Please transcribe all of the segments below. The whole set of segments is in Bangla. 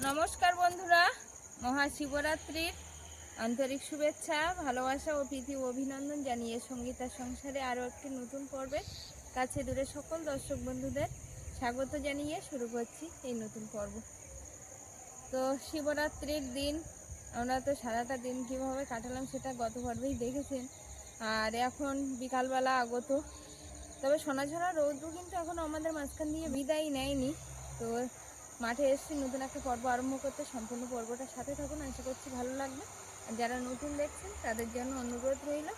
নমস্কার বন্ধুরা, মহাশিবরাত্রির আন্তরিক শুভেচ্ছা, ভালোবাসা ও প্রীতি অভিনন্দন জানিয়ে সঙ্গীতার সংসারে আরও একটি নতুন পর্বে কাছে দূরে সকল দর্শক বন্ধুদের স্বাগত জানিয়ে শুরু করছি এই নতুন পর্ব। তো শিবরাত্রির দিন আমরা তো সারাটা দিন কীভাবে কাটালাম সেটা গত পর্বেই দেখেছেন। আর এখন বিকালবেলা আগত, তবে সোনাঝরা রৌদ্র কিন্তু এখনও আমাদের মাঝখান দিয়ে বিদায় নেয়নি। তো মাঠে এসেছি নতুন একটা পর্ব আরম্ভ করতে। সম্পূর্ণ পর্বটার সাথে থাকুন, আশা করছি ভালো লাগবে। আর যারা নতুন দেখছেন তাদের জন্য অনুরোধ রইল,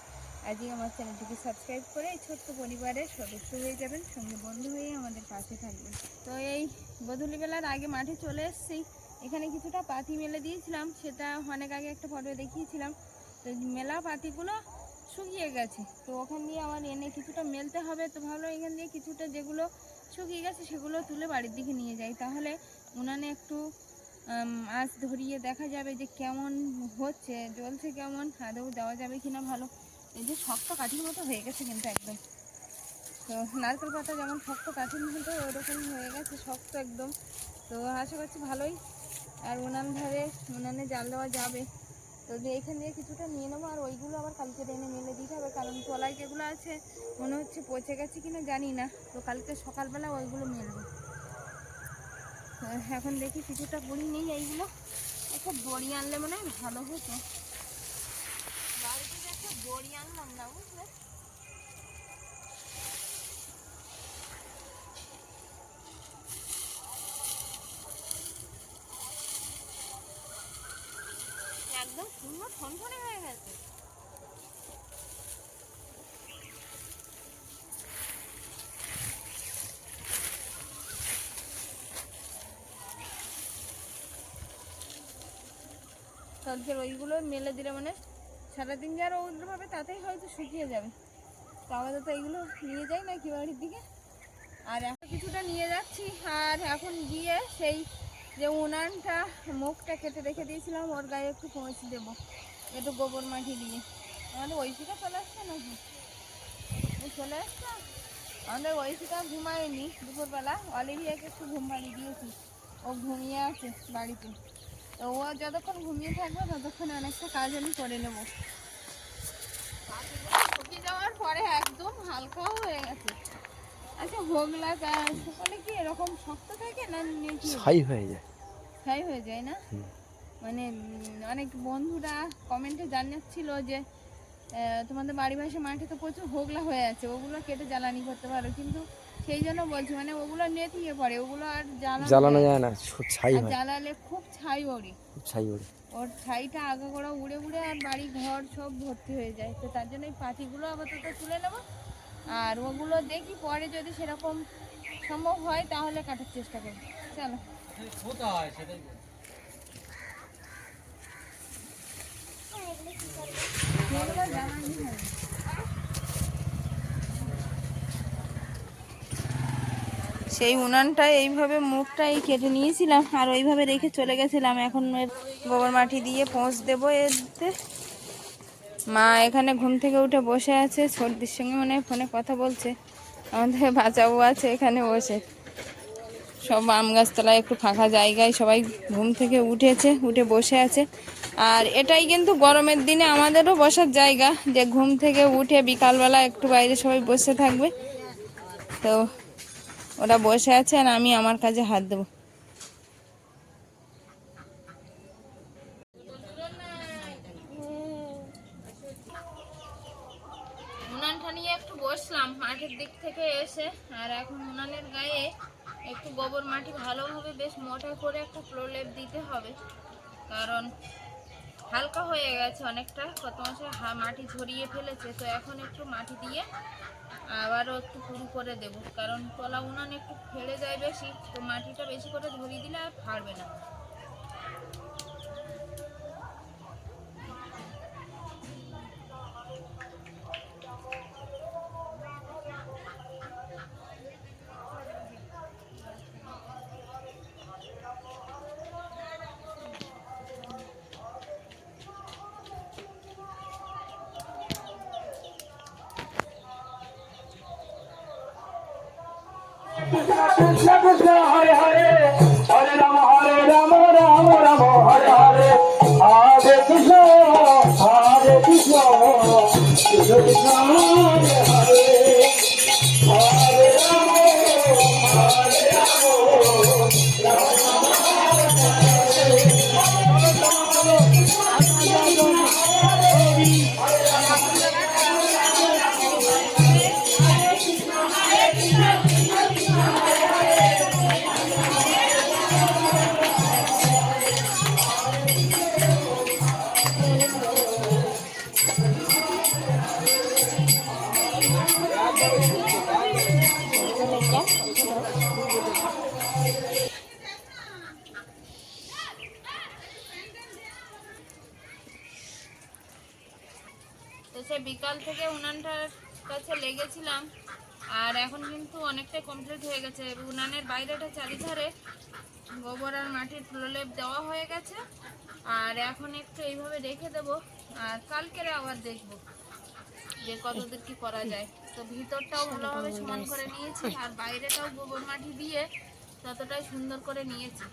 আজই আমার চ্যানেলটিকে সাবস্ক্রাইব করে এই ছোট্ট পরিবারের সদস্য হয়ে যাবেন, সঙ্গে বন্ধু হয়ে আমাদের পাশে থাকবেন। তো এই গোধূলিবেলার আগে মাঠে চলে এসেছি। এখানে কিছুটা পাতি মেলে দিয়েছিলাম, সেটা অনেক আগে একটা পর্বে দেখিয়েছিলাম। তো মেলা পাতিগুলো শুকিয়ে গেছে, তো ওখান দিয়ে আমার এনে কিছুটা মেলতে হবে। তো ভালো, এখান দিয়ে কিছুটা যেগুলো শুকিয়ে গেছে সেগুলো তুলে বাড়ির দিকে নিয়ে যাই, তাহলে উনানে একটু আঁচ ধরিয়ে দেখা যাবে যে কেমন হচ্ছে, জ্বলছে কেমন, আদৌ দেওয়া যাবে কিনা ভালো। এই যে শক্ত কাঠির মতো হয়ে গেছে কিন্তু একদম। তো নারকেল পাতা যেমন শক্ত কাঠির মতো ওরকম হয়ে গেছে, শক্ত একদম। তো আশা করছি ভালোই। আর উনানে জাল দেওয়া যাবে। তো এখান দিয়ে কিছুটা নিয়ে নেবো, আর ওইগুলো আবার কালকে এনে মেলে দিতে হবে, কারণ তলায় যেগুলো আছে মনে হচ্ছে পচে গেছে কিনা জানি না। তো কালকে সকালবেলা ওইগুলো মেলবো। এখন দেখি কিছুটা বড়ি নেই, এইগুলো একটা বড়ি আনলে মনে হয় ভালো হতো। বাড়িতে যে একটা বড়ি আনলাম না, বুঝলে। একদম শূন্য ঠনঠনে হয়ে গেছে। কালকের ওইগুলো মেলে দিলে মানে সারাদিন যা রৌদ্র পাবে তাতেই হয়তো শুকিয়ে যাবে। তো আমাদের তো এইগুলো নিয়ে যাই না কি বাড়ির দিকে। আর এখন কিছুটা নিয়ে যাচ্ছি, আর এখন গিয়ে সেই যে উনানটা মুখটা কেটে রেখে দিয়েছিলাম ওর গায়ে একটু পৌঁছে দেবো, একটু গোবর মাটি দিয়ে। আমাদের ঐশিকা চলে আসছে নাকি? চলে আসছে। আমাদের ঐশিকা ঘুমায়নি দুপুরবেলা, অলিভিয়াকে একটু ঘুম পাড়িয়ে দিয়েছি, ও ঘুমিয়ে আছে বাড়িতে। তো ও যতক্ষণ ঘুমিয়ে থাকবে ততক্ষণ অনেকটা কাজ আমি করে নেব। শুকিয়ে যাওয়ার পরে একদম হালকাও হয়ে গেছে। আচ্ছা, হোগলা শুকালে কি এরকম শক্ত থাকে না ছাই হয়ে যায়? ছাই হয়ে যায় না, মানে অনেক বন্ধুরা কমেন্টে জানাচ্ছিল যে তোমাদের বাড়ি পাশে মাঠে তো প্রচুর হোগলা হয়ে আছে, ওগুলো কেটে জ্বালানি করতে পারো। কিন্তু সেই জন্য বলছি, মানে ওগুলো নেতিয়ে পড়ে, ওগুলো আর জ্বালানো যায় না, ছাই হয়। জ্বালালে খুব ছাই ওড়ে, খুব ছাই ওড়ে, ওর ছাইটা আগাগোড়া উড়ে উড়ে আর বাড়ি ঘর সব ভর্তি হয়ে যায়। তো তার জন্য এই পাতিগুলো আপাতত তুলে নেবো, আর ওগুলো দেখি পরে যদি সেরকম সম্ভব হয় তাহলে কাটার চেষ্টা করব। চলো। সেই উনানটা এইভাবে মুখটাই কেটে নিয়েছিলাম আর ওইভাবে রেখে চলে গেছিলাম। এখন গোবর মাটি দিয়ে পোঁছ দেবো এতে। মা এখানে ঘুম থেকে উঠে বসে আছে, সর্দির সঙ্গে মনে হয় ফোনে কথা বলছে। আমাদের বাচ্চাও আছে এখানে বসে, সব আম গাছতলায় একটু ফাঁকা জায়গায় সবাই ঘুম থেকে উঠেছে, উঠে বসে আছে। আর এটাই কিন্তু গরমের দিনে আমাদেরও বসার জায়গা, যে ঘুম থেকে উঠে বিকালবেলা একটু বাইরে সবাই বসে থাকবে। তো ওরা বসে আছে আর আমি আমার কাজে হাত দেবো। উনানটা নিয়ে একটু বসলাম মাঠের দিক থেকে এসে, আর এখন উনানের গায়ে একটু গোবর মাটি ভালোভাবে বেশ মোটা করে একটা প্রলেপ দিতে হবে, কারণ হালকা হয়ে গেছে অনেকটা, কত মাসে মাটি ঝরিয়ে ফেলেছে। তো এখন একটু মাটি দিয়ে আবারও একটু পুরু করে দেব, কারণ তলা উনান একটু ফেলে যায় বেশি, তো মাটিটা বেশি করে ধরিয়ে দিলে আর ফাড়বে না। কৃষ্ণ কৃষ্ণ হরে হরে হরে রাম রাম রাম হরে হরে হরে কৃষ্ণ কৃষ্ণ কৃষ্ণ কৃষ্ণ হরে হরে হরে রাম তো সে বিকাল থেকে উনানটার কাছে লেগেছিলাম, আর এখন কিন্তু অনেকটাই কমপ্লিট হয়ে গেছে। উনানের বাইরেটা চারিধারে গোবর আর মাটির প্রলেপ দেওয়া হয়ে গেছে, আর এখন একটু এইভাবে রেখে দেবো, আর কালকেরে আবার দেখবো যে কতদূর কি করা যায়। তো ভিতরটাও ভালোভাবে সমান করে নিয়েছি, আর বাইরেটাও গোবর মাটি দিয়ে ততটাই সুন্দর করে নিয়েছি।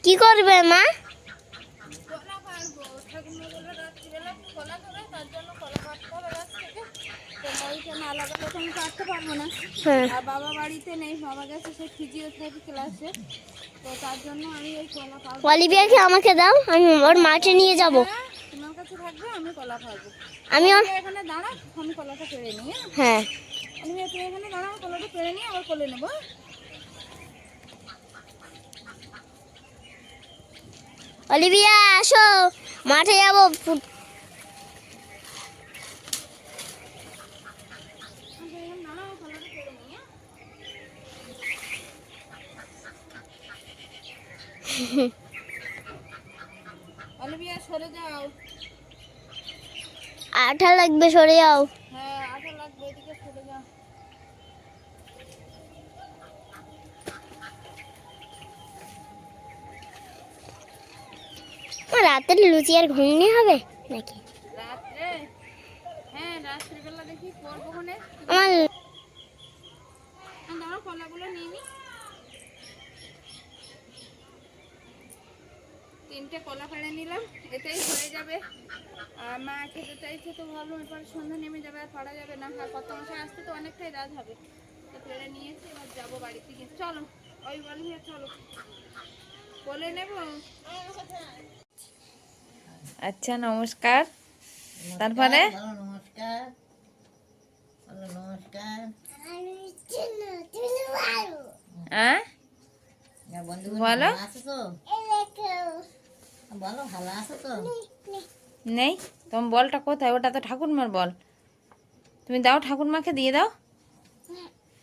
কি করবে মা? কলা পারবো, ঠাকুমা বলে রাত্রিবেলা কলা ধরে, তার জন্য কলা কাটতে হবে গাছ থেকে। তো নইটা না লাগালে তো আমি কাটতে পারবো না। আর বাবা বাড়িতে নেই, বাবা গেছে সে ফিজিওথেরাপি ক্লাসে, তো তার জন্য আমি এই কলা পারবো। অলিভিয়াকে আমাকে দাও, আমি ওর মাঠে নিয়ে যাব। তোমার কাছে থাকবে, আমি কলা পারবো। আমি এখানে দাঁড়া, আমি কলাটা পেরে নিই। হ্যাঁ আমি তুই এখানে দাঁড়া, আমি কলাটা পেরে নিয়ে আবার কোলে নেবো। অলিভিয়া আসো, মাঠে যাবো। অলিভিয়া সরে যাও। আঠা লাগবে, সরে যাও। হ্যাঁ আঠা লাগবে, এদিকে সরে যাও। রাতের লুচি আর ঘুগনি হবে নাকি? রাত্রে? হ্যাঁ রাত্রিবেলা দেখি করবো কোনে। আমার দাঁড়াও কলাগুলো নিয়ে নি। 3টে কলা পেড়ে নিলাম, এটাই হয়ে যাবে। আর মা খেতে চাইছে তো ভালো, এবার সন্ধ্যা নেমে যাবে, আর পারা যাবে না। আর কত মশাই আসতে তো অনেকটাই রাত হবে। তো পেড়ে নিয়েছি, এবার যাবো বাড়ি থেকে। চলো ওই বলি, চলো বলে নেব। আচ্ছা নমস্কার। তারপরে নমস্কার নমস্কার বলো আছো তো? বলো ভালো আছো তো? নেই তোমার বলটা কোথায়? ওটা তো ঠাকুরমার বল, তুমি দাও, ঠাকুরমাকে দিয়ে দাও।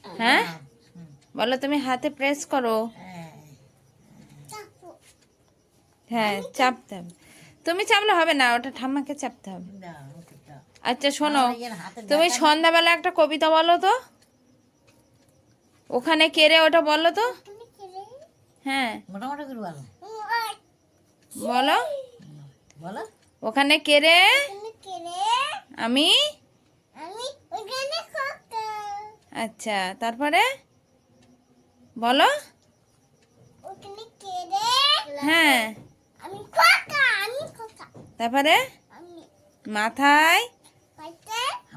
হ্যাঁ বলো, তুমি হাতে প্রেস করো। হ্যাঁ চাপতে হবে, তুমি চাপলে হবে না, ওটা ঠাম্মাকে চাপতে হবে। আচ্ছা শোনো, তুমি সন্ধ্যাবেলা একটা কবিতা বলো তো, ওখানে কেড়ে ওটা বলো তো। হ্যাঁ মোটামুটি করে বলো। বলো বলো ওখানে কেড়ে আমি। আচ্ছা তারপরে বলো। হ্যাঁ তারপরে মাথায়।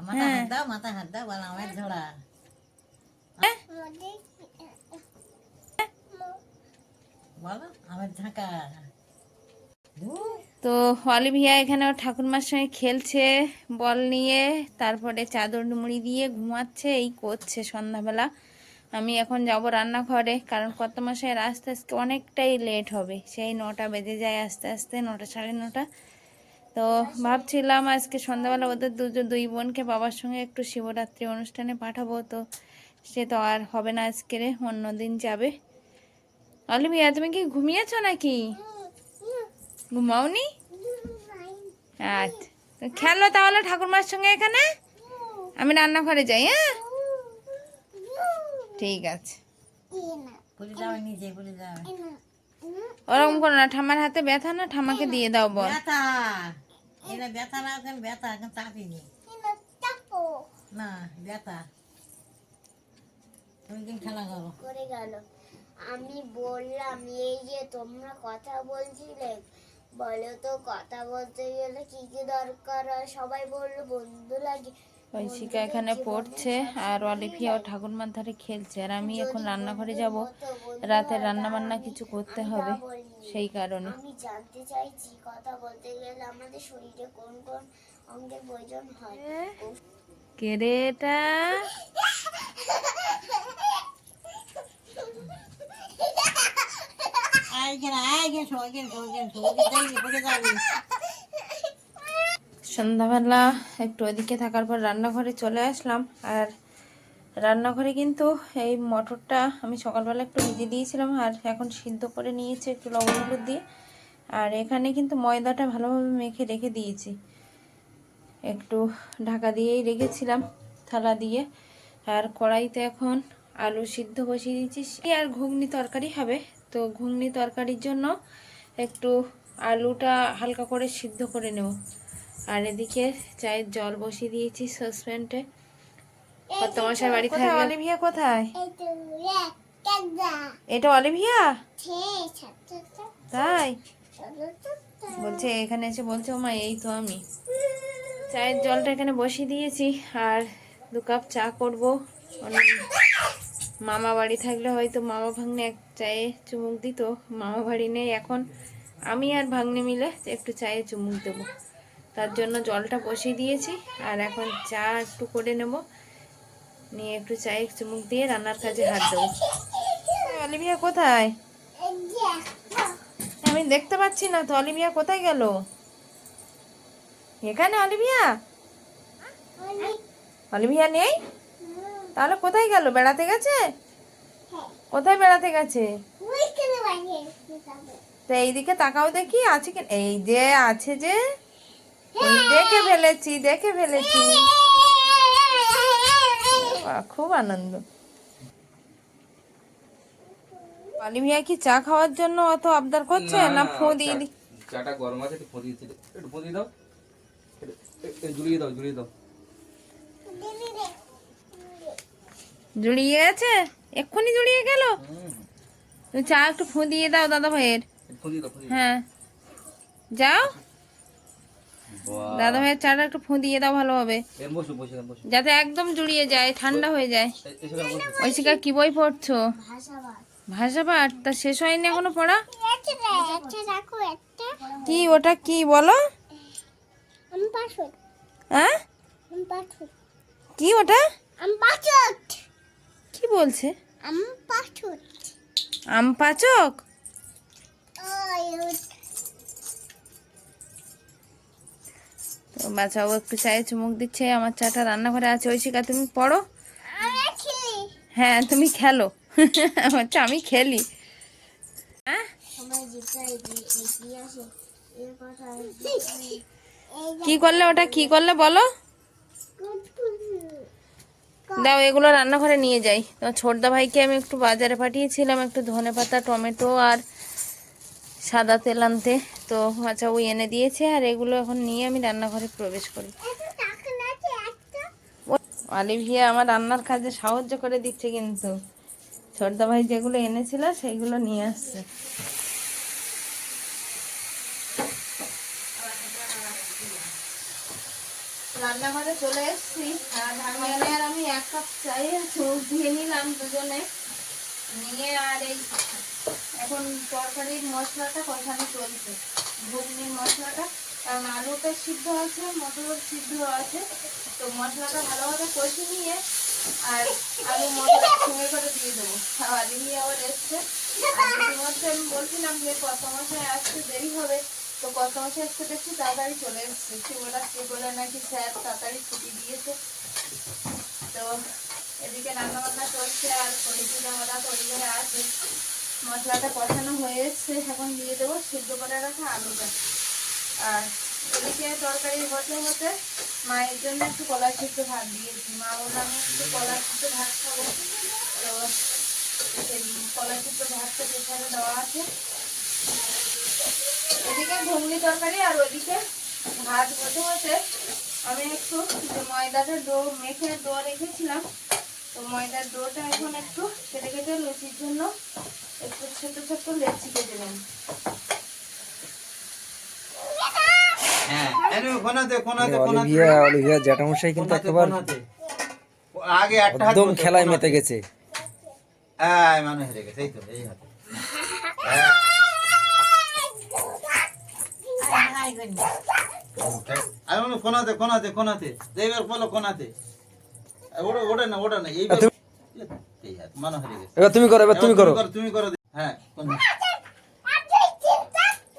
মাথা হাত দাও, মাথা হাত দাও, বলো আমার ঝোড়া। বলো আমার ঝাঁকা। তো অলিভিয়া এখানে ওর ঠাকুরমার সঙ্গে খেলছে বল নিয়ে, তারপরে চাদর মুড়ি দিয়ে ঘুমাচ্ছে, এই করছে সন্ধ্যাবেলা। আমি এখন যাব রান্নাঘরে, কারণ কত মাসের আস্তে আস্তে অনেকটাই লেট হবে, সেই 9টা বেজে যায় আস্তে আস্তে, 9টা সাড়ে 9টা। তো ভাবছিলাম আজকে সন্ধ্যাবেলা ওদের দুই বোনকে বাবার সঙ্গে একটু শিবরাত্রি অনুষ্ঠানে পাঠাবো, তো সে তো আর হবে না আজকে, অন্যদিন যাবে। অলিভিয়া তুমি কি ঘুমিয়েছো নাকি? ঘুমাওনি? আচ্ছা তো খেলো তাহলে ঠাকুরমার সঙ্গে এখানে, আমি রান্নাঘরে যাই। হ্যাঁ ঠিক আছে। পুলি যাও নিজে, পুলি যাও। ওরকম করো না, ঠাম্মার হাতে ব্যথা না, ঠাম্মাকে দিয়ে দাও বল। ব্যথা এটা ব্যথা না এখন ব্যথা এখন চাপিনি না ব্যথা তুমি দিন খেলা করো করে গেল। আমি বললাম এই যে তোমরা কথা বলছিলে, বলো তো কথা বলতে গেলে কি কি দরকার হয়? সবাই বললো বন্ধু লাগে। ঐশিকা এখানে পড়ছে আর অলিভিয়া ও ঠাকুরমার ধারে খেলছে, আর আমি এখন রান্নাঘরে যাব, রাতে রান্না বান্না কিছু করতে হবে, সেই কারণে। আমি জানতে চাইছি কথা বলতে গেলে আমাদের শরীরে কোন কোন অঙ্গের প্রয়োজন হয়। কে রে এটা? সন্ধ্যাবেলা একটু ওইদিকে থাকার পর রান্নাঘরে চলে আসলাম। আর রান্নাঘরে কিন্তু এই মটরটা আমি সকালবেলা একটু ভিজিয়ে দিয়েছিলাম, আর এখন সিদ্ধ করে নিয়েছি একটু লবণ হলুদ দিয়ে। আর এখানে কিন্তু ময়দাটা ভালোভাবে মেখে রেখে দিয়েছি, একটু ঢাকা দিয়েই রেখেছিলাম থালা দিয়ে। আর কড়াইতে এখন আলু সিদ্ধ বসিয়ে দিয়েছি, আর ঘুগনি তরকারি হবে। তো ঘুগনি তরকারির জন্য একটু আলুটা হালকা করে সিদ্ধ করে নেব। আর এদিকে চায়ের জল বসিয়ে দিয়েছি সসপ্যানটে। কর্তামশাই বাড়ি থাকবে। অলিভিয়া কোথায়? এটা অলিভিয়া? তাই বলছে, এখানে এসে বলছে ও মা এই তো আমি। চায়ের জলটা এখানে বসিয়ে দিয়েছি, আর 2 কাপ চা করব। মামা বাড়ি থাকলে হয়তো মামা ভাগ্নে এক চায়ে চুমুক দিত, মামা বাড়ি নেই এখন, আমি আর ভাগ্নে মিলে একটু চায়ে চুমুক দেবো। তার জন্য জলটা বসিয়ে দিয়েছি, আর এখন চা একটু করে নেব, নিয়ে একটু চায়ে চুমুক দিয়ে রান্নার কাজে হাত দেবো। অলিভিয়া কোথায়? আমি দেখতে পাচ্ছি না তো, অলিভিয়া কোথায় গেল? এখানে অলিভিয়া? অলিভিয়া নেই? তাহলে কোথায় গেল? বেড়াতে গেছে? কোথায় বেড়াতে গেছে? তো এইদিকে তাকাও দেখি আছে কি। এই যে আছে, যে দেখে ফেলেছি, দেখে ফেলেছি। বাহ, খুব আনন্দ। অলিভিয়া কি চা খাওয়ার জন্য অত আবদার করছে না ফু দিয়ে দি? চাটা গরম আছে, একটু ফু দিয়ে একটু ফু দিয়ে দাও, জুড়িয়ে দাও, জুড়িয়ে দাও। জুড়িয়ে গেছে, এক্ষুনি জুড়িয়ে গেল। তুমি চা একটু ফু দিয়ে দাও দাদা ভাইয়ের। ফু দিয়ে দাও, ফু দিয়ে দাও। হ্যাঁ যাও, বাহ, দাদা ভাইয়ের চাটা একটু ফু দিয়ে দাও ভালোভাবে, বসো বসে দাও, বসো। যাতে একদম জুড়িয়ে যায়, ঠান্ডা হয়ে যায়। এসে বসো। ঐশিকা কি বই পড়ছো? ভাষা পাঠ। তা শেষ হয়নি এখনো পড়া? কি ওটা কি বলো? হ্যাঁ কি ওটা? কি বলছে? আম পাচক? তো বাচ্চাও একটু চায়ে চুমুক দিচ্ছে, আমার চাটা রান্নাঘরে আছে। ঐশিকা তুমি পড়ো। হ্যাঁ তুমি খেলো। আচ্ছা আমি খেলি। হ্যাঁ কি করলে ওটা, কি করলে বলো? দাও এগুলো রান্নাঘরে নিয়ে যাই। তোমার ছোটদা ভাইকে আমি একটু বাজারে পাঠিয়েছিলাম একটু ধনেপাতা, টমেটো আর সাদা তেল আনতে, তো আচ্ছা ওই এনে দিয়েছে। আর এগুলো এখন নিয়ে আমি রান্নাঘরে প্রবেশ করি। অলিভিয়া আমার রান্নার কাজে সাহায্য করে দিচ্ছে, কিন্তু ছোটদা ভাই যেগুলো এনেছিল সেইগুলো নিয়ে আসছে। রান্নাঘরে চলে এসেছি, আর ভাগ্নে আর আমি 1 কাপ চায়ে চুমুক দিয়ে নিলাম দুজনে নিয়ে। আর এই এখন তরকারির মশলাটা কষানো চলছে, ঘুগনির মশলাটা, কারণ আলুটা সিদ্ধ আছে, মটরও সিদ্ধ আছে। তো মশলাটা ভালোভাবে কষে নিয়ে আর আলু মটর সঙ্গে করে দিয়ে দেবো। আর আলিমি আবার এসছে, আর ইতিমধ্যে আমি বলছিলাম যে কর্তামশাই আসতে দেরি হবে, তো কর্তামশাই আসতে দেখছি তাড়াতাড়ি চলে এসছে। শিবরাত্রি বলে নাকি স্যার তাড়াতাড়ি ছুটি দিয়েছে। তো এদিকে রান্না বান্না চলছে, আর পরিচিতা ওরা পরিবারে আছে। মশলাটা কষানো হয়ে এসছে, এখন দিয়ে দেবো সিদ্ধ করে রাখা আলুটা। আর এদিকে তরকারি হতে হতে মায়ের জন্য একটু কলা সিদ্ধ ভাত দিয়েছি। মা বললাম আমি একটু কলা সিদ্ধ ভাত খাবো, তো সেই কলা সিদ্ধ ভাতটা প্রেসারে দেওয়া আছে। এদিকে ঘুগনি তরকারি আর ওইদিকে ভাত হতে হতে আমি একটু যে ময়দাটা ডো মেখে ডো রেখেছিলাম, তো ময়দার ডোটা এখন একটু কেটে কেটে লুচির জন্য একটু ছোট ছোট লেচি কেটে নেব। হ্যাঁ এনে কোনাতে অলিভিয়া অলিভিয়া জ্যাঠামশাই কিন্তু একেবারে আগে একটা হাত একদম করতো, খেলায় কোনাতে। মেতে গেছে। এই মানুষ হেরে গেছে, এই তো এই হাতে। হ্যাঁ, হাই করি আমি বললাম কোনাতে এইবার বলো কোনাতে। ওটা না এইবার এই হাত মানুষ হেরে গেছে। এবার তুমি করো, এবার তুমি করো। তুমি করো হ্যাঁ কোনাতে।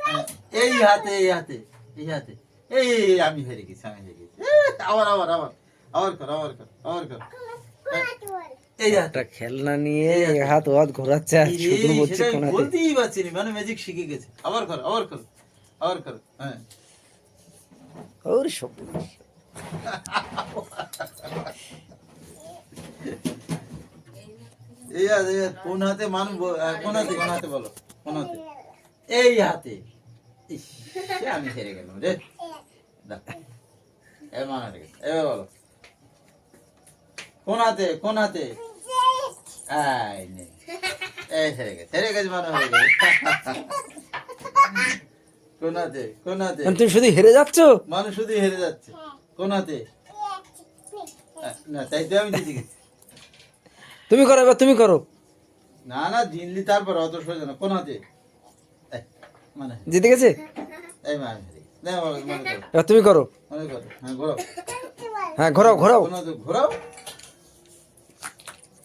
হ্যাঁ, এই হাতে এই আমি হেরে গেছি আবার কর এই হাতে একটা খেলনা নিয়ে এ হাত ও হাত ঘোরাচ্ছে আর শুধু বলছে সেটাই কোনাতে। বলতেই পারছি না, মানে ম্যাজিক শিখে গেছে। আবার কর হ্যাঁ ওর সব এই হাতে কোন হাতে মানুষ কোন হাতে বলো কোন হাতে এই হাতে। ইস, সে আমি হেরে গেলাম রে। দাও। এবার মানুষ হেরে গেছে। এবার বলো কোন হাতে এই নে এই হেরে গেছে মানুষ হেরে গেছে। কোন হাতে মানে তুমি শুধু হেরে যাচ্ছ। মানুষ শুধু হেরে যাচ্ছে। কোন হাতে না তাই তো আমি জিতে গেছি। তুমি করো, এবার তুমি করো। না জিনলি তারপর অত সোজা না। কোন হাতে মানে জিতে গেছে। এই মানে হেরে গেছে। না, মনে করো এবার তুমি করো। মনে করো হ্যাঁ ঘোরাও হ্যাঁ ঘোরাও ঘোরাও। কোন হাতে ঘোরাও।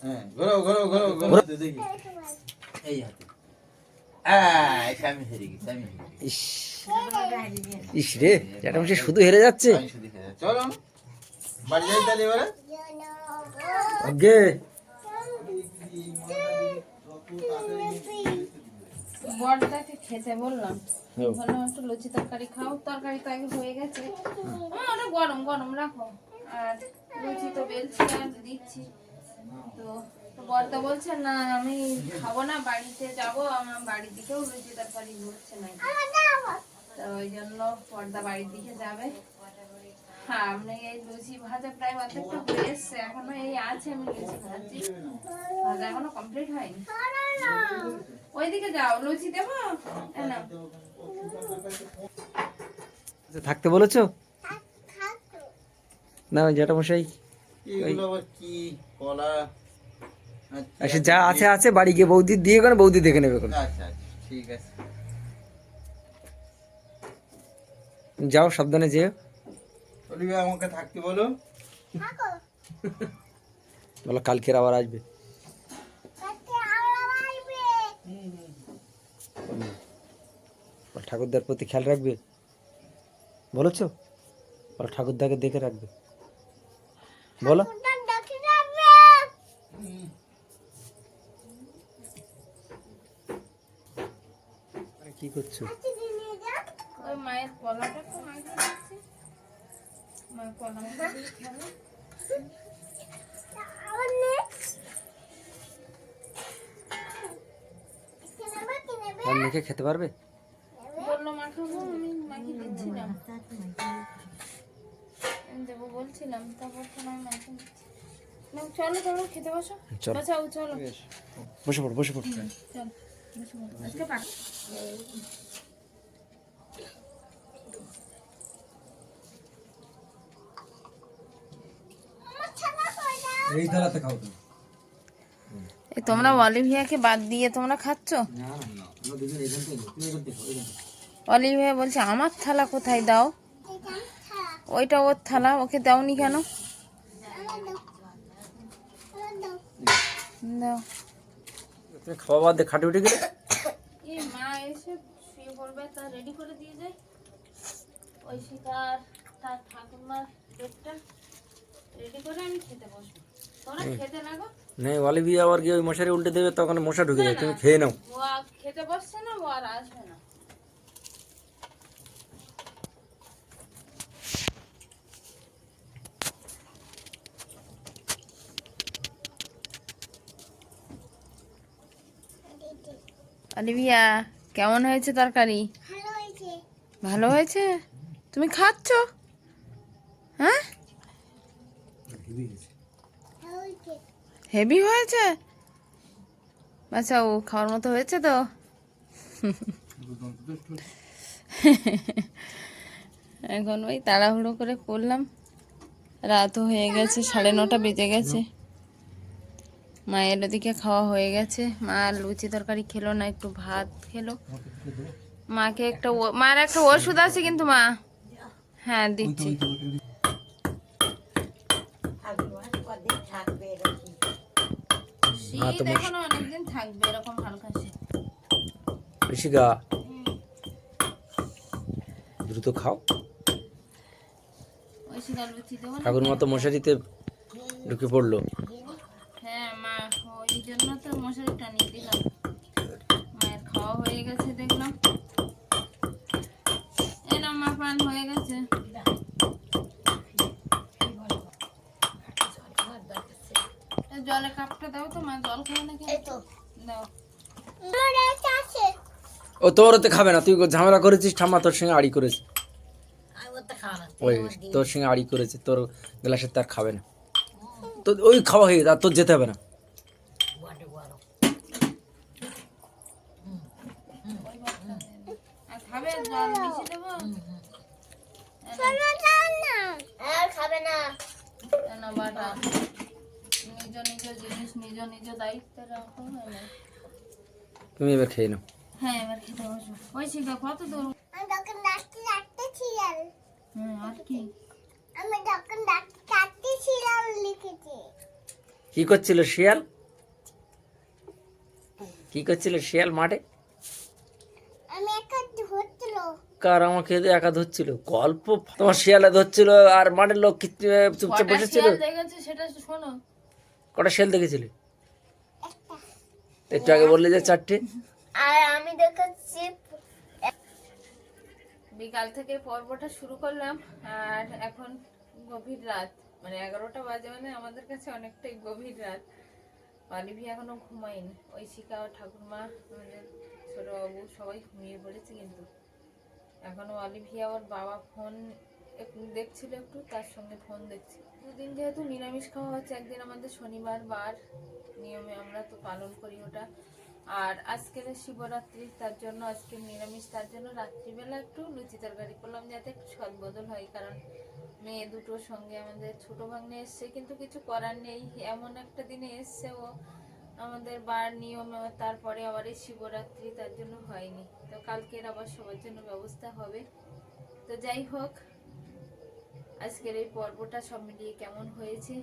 হ্যাঁ ঘোরাও হাতে দেখি এই হাতে। আমি হেরে গেছি ইস ইস রে, জ্যাঠামশাই শুধু হেরে যাচ্ছে। আমি শুধু হেরে যাচ্ছি। চলো বাড়ি যাই তাহলে এবারে। আগে বড়টাকে খেতে বললাম, বললাম একটু লুচি তরকারি খাও, তরকারি তো আগে হয়ে গেছে, ওটা গরম রাখো, আর লুচি তো বেলছি আর দিচ্ছি। তো বড়টা বলছে না আমি খাবো না, বাড়িতে যাবো, আমার বাড়ির দিকেও লুচি তরকারি হচ্ছে না, তো ওই জন্য পর্দা বাড়ির দিকে যাবে। হ্যাঁ আপনি এই লুচি ভাজা প্রায় অর্ধেকটা হয়ে এসছে, এখনো এই আছে, আমি লুচি ভাজছি, ভাজা এখনো কমপ্লিট হয়নি। ওইদিকে যাও, লুচি দেবো না? থাকতে বলেছো না জ্যাঠামশাই? এগুলো আবার কি কলা? সে যা আছে আছে, বাড়ি গিয়ে বৌদি দিয়ে গেলে বৌদি দেখে নেবে। আচ্ছা ঠিক আছে। যাও সাবধানে যেও। অলিভিয়া আমাকে থাকতে বলো। বলো কালকের আবার আসবে। ঠাকুরদার প্রতি খেয়াল রাখবে বলেছো? বলো ঠাকুরদাকে দেখে রাখবে বলো। কি করছো? ওই মায়ের কলাটা তো মাইকে দিচ্ছি, মায়ের কলা খেলো। আর মেখে খেতে পারবে? বললো মাখাবো, আমি মাখি দিচ্ছিলাম, আমি দেবো বলছিলাম, তারপর তো আমি মাখি দিচ্ছি। না, চলো খেতে বসো। চলো। বাঁচাও, চলো বসে পড়ো বসে পড়ো। চলো বসে পড়ো। আজকে পাক এই থালাতে খাও তুমি। এই তোমরা অলিভিয়াকে বাদ দিয়ে তোমরা খাচ্ছ? অলিভিয়া বলছে আমার থালা কোথায়, দাও। ওইটা ওর থালা, ওকে দাওনি কেন? দাও। তুমি খাওয়া বাদ দিয়ে খাটে উঠে গেলে। এই মা এসে শুয়ে পড়বে, তা রেডি করে দিয়ে যায়। ওই শিকার তার ঠাকুরমার পেটটা রেডি করে আমি খেতে বসবো, তোরা খেতে লাগো। নেই অলিভিয়া আবার গিয়ে ওই মশারি উল্টে দেবে, তখন মশা ঢুকে যায়। তুমি খেয়ে নাও। ও আর খেতে বসছে না, ও আর আসবে না। অলিভিয়া কেমন হয়েছে তরকারি? ভালো হয়েছে? তুমি খাচ্ছ? হ্যাঁ, হেভি হয়েছে। আচ্ছা, ও খাওয়ার মতো হয়েছে তো? এখন ওই তাড়াহুড়ো করে করলাম, রাতও হয়ে গেছে, 9:30 বেজে গেছে। মায়ের ওদিকে খাওয়া হয়ে গেছে, মা লুচি তরকারি খেলো না, একটু ভাত খেলো। মাকে একটা মার একটা ওষুধ আছে কিন্তু মা, হ্যাঁ দিচ্ছি। কদিন থাকবে এরকম? শীত এখনো অনেকদিন থাকবে এরকম হালকা শীত। ঋষিকা দ্রুত খাও। ওই শিলা লুচি দেবো না? ঠাকুর মতো মশারিতে ঢুকে পড়লো। হ্যাঁ মা, ওই জন্য তো মশারি টানিয়ে দিলাম। মায়ের খাওয়া হয়ে গেছে দেখলাম। এই না মা, পান হয়ে গেছে। জলের কাপটা দাও তো মা, জল খাবে না কেন? দাও। ও তোর ওতে খাবে না, তুই ঝামেলা করেছিস, ঠাম্মা তোর সঙ্গে আড়ি করেছে। আমি ওর তো খাওয়া না। ওই তোর সঙ্গে আড়ি করেছে, তোর গ্লাসের তার খাবে না। তো ওই খাওয়া হয়ে গেছে, আর তোর যেতে হবে না। বড্ড বড়। আর খাবে? জল বেশি দেবো? আর খাবে না। না বাটা, নিজ নিজ জিনিস নিজ নিজ দায়িত্বে রাখো। তুমি এবার খেয়ে নাও। হ্যাঁ, এবার খেতে বসো। ওই শিখা কত দূর? আমি তখন ডাকতে ছিলাম। আর কি? আমি তখন ডাকতে ছিলাম লিখেছি। কি করছিল শিয়াল? কি করছিল শিয়াল মাঠে? আমি একটা ধরছিল। কার আমাকে একা ধরছিল? গল্প তোমার শিয়ালে ধরছিল আর মাঠের লোক চুপচাপ কটা বসেছিল। শিয়াল দেখেছে সেটা শোনো। কটা শিয়াল দেখেছিলে? একটু আগে বললে যে 4টে। আর আমি দেখেছি বিকাল থেকে পর্বটা শুরু করলাম, আর এখন গভীর রাত, মানে 11টা বাজে, মানে আমাদের কাছে অনেকটাই গভীর রাত। অলিভি এখনো ঘুমায়নি। ঐশিকা ও ঠাকুরমা, আমাদের ছোট বাবু সবাই ঘুমিয়ে পড়েছে, কিন্তু এখনো অলিভিয়া ওর বাবা ফোন দেখছিল একটু, তার সঙ্গে ফোন দেখছি। দুদিন যেহেতু নিরামিষ খাওয়া হচ্ছে, একদিন আমাদের শনিবার বার নিয়মে আমরা তো পালন করি ওটা, আর আজকের শিবরাত্রি, তার জন্য আজকে নিরামিষ, তার জন্য রাত্রিবেলা একটু লুচি তরকারি করলাম, যাতে একটু সদবদল হয়। কারণ মেয়ে দুটোর সঙ্গে আমাদের ছোট ভাগ্নে এসছে, কিন্তু কিছু করার নেই, এমন একটা দিনে এসছে ও আমাদের বার নিয়মে, তারপরে আবার এই শিবরাত্রি, তার জন্য হয়নি। তো কালকের আবার সবার জন্য ব্যবস্থা হবে। তো যাই হোক, আজকের এই পর্বটা সব মিলিয়ে কেমন হয়েছে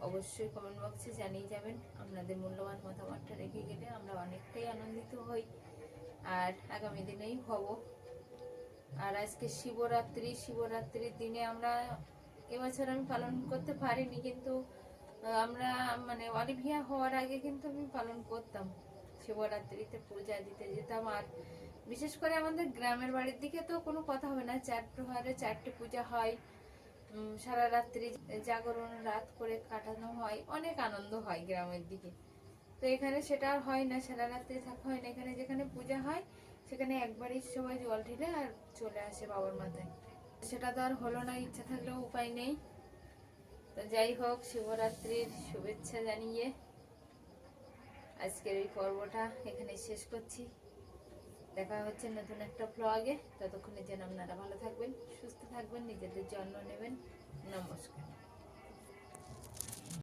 অবশ্যই কমেন্ট বক্সে জানিয়ে যাবেন। আপনাদের মূল্যবান মতামতটা রেখে গেলে আমরা অনেকটাই আনন্দিত হই, আর আগামী দিনেই হব। আর আজকে শিবরাত্রির দিনে আমরা এবছর আমি পালন করতে পারিনি, কিন্তু আমরা মানে অলিভিয়া হওয়ার আগে কিন্তু আমি পালন করতাম। শিবরাত্রিতে পূজা দিতে যেতাম, আর বিশেষ করে আমাদের গ্রামের বাড়ির দিকে তো কোনো কথা হবে না, 4 প্রহরে 4টে পূজা হয়, সারা রাত্রি জাগরণ রাত করে কাটানো হয়, অনেক আনন্দ হয় গ্রামের দিকে। তো এখানে সেটা আর হয় না, সারা রাত্রি থাকা হয় না। এখানে যেখানে পূজা হয় সেখানে একবারই সবাই জল ঢেলে আর চলে আসে বাবার মাথায়। সেটা তো আর হলো না, ইচ্ছা থাকলেও উপায় নেই। তো যাই হোক, শিবরাত্রির শুভেচ্ছা জানিয়ে আজকের এই পর্বটা এখানে শেষ করছি। দেখা হচ্ছে নতুন একটা ব্লগে। ততক্ষণে যেন আপনারা ভালো থাকবেন, সুস্থ থাকবেন, নিজেদের যত্ন নেবেন। নমস্কার।